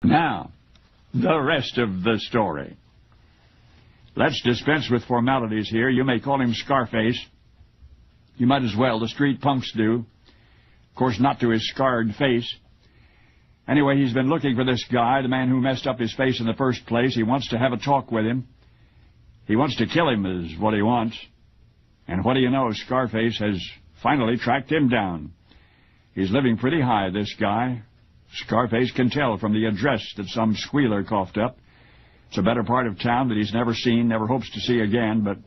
Now, the rest of the story. Let's dispense with formalities here. You may call him Scarface. You might as well. The street punks do. Of course, not to his scarred face. Anyway, he's been looking for this guy, the man who messed up his face in the first place. He wants to have a talk with him. He wants to kill him is what he wants. And what do you know, Scarface has finally tracked him down. He's living pretty high, this guy. Scarface can tell from the address that some squealer coughed up. It's a better part of town that he's never seen, never hopes to see again, but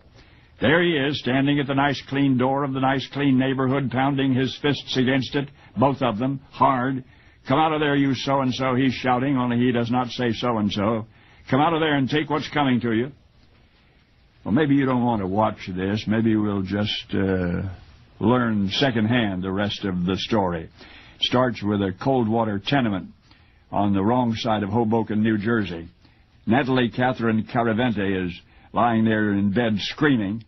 there he is, standing at the nice clean door of the nice clean neighborhood, pounding his fists against it, both of them, hard. Come out of there, you so-and-so, he's shouting, only he does not say so-and-so. Come out of there and take what's coming to you. Well, maybe you don't want to watch this. Maybe we'll just learn secondhand the rest of the story. It starts with a Coldwater tenement on the wrong side of Hoboken, New Jersey. Natalie Catherine Caravente is lying there in bed screaming.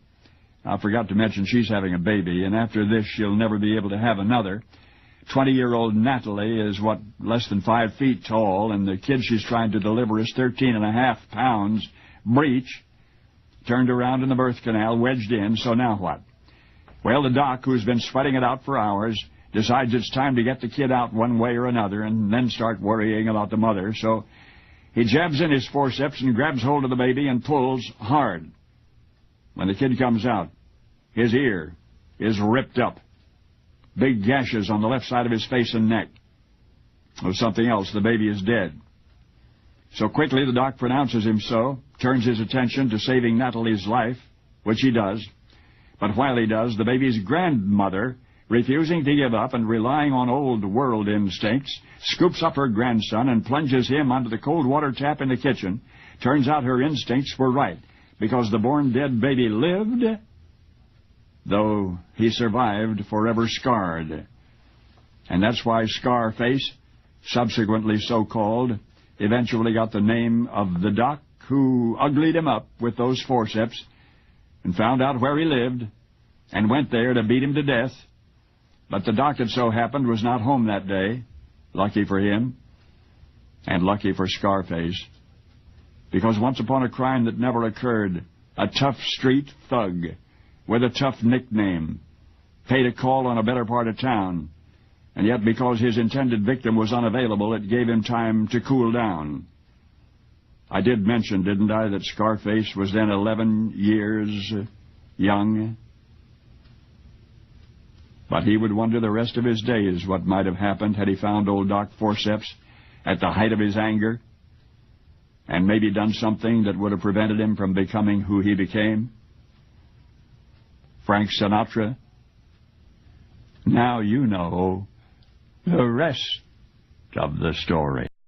I forgot to mention she's having a baby, and after this she'll never be able to have another. 20-year-old Natalie is, less than 5 feet tall, and the kid she's trying to deliver is 13.5 pounds, breech, turned around in the birth canal, wedged in, so now what? Well, the doc, who's been sweating it out for hours, decides it's time to get the kid out one way or another and then start worrying about the mother, so he jabs in his forceps and grabs hold of the baby and pulls hard. When the kid comes out, his ear is ripped up. Big gashes on the left side of his face and neck. Or something else, the baby is dead. So quickly the doc pronounces him so, turns his attention to saving Natalie's life, which he does. But while he does, the baby's grandmother, refusing to give up and relying on old world instincts, scoops up her grandson and plunges him onto the cold water tap in the kitchen. Turns out her instincts were right, because the born dead baby lived, though he survived forever scarred. And that's why Scarface, subsequently so called, eventually got the name of the doc who uglied him up with those forceps and found out where he lived and went there to beat him to death. But the doc, it so happened, was not home that day. Lucky for him, and lucky for Scarface. Because once upon a crime that never occurred, a tough street thug with a tough nickname paid a call on a better part of town, and yet because his intended victim was unavailable, it gave him time to cool down. I did mention, didn't I, that Scarface was then 11 years young? But he would wonder the rest of his days what might have happened had he found old Doc Forceps at the height of his anger and maybe done something that would have prevented him from becoming who he became. Frank Sinatra. Now you know the rest of the story.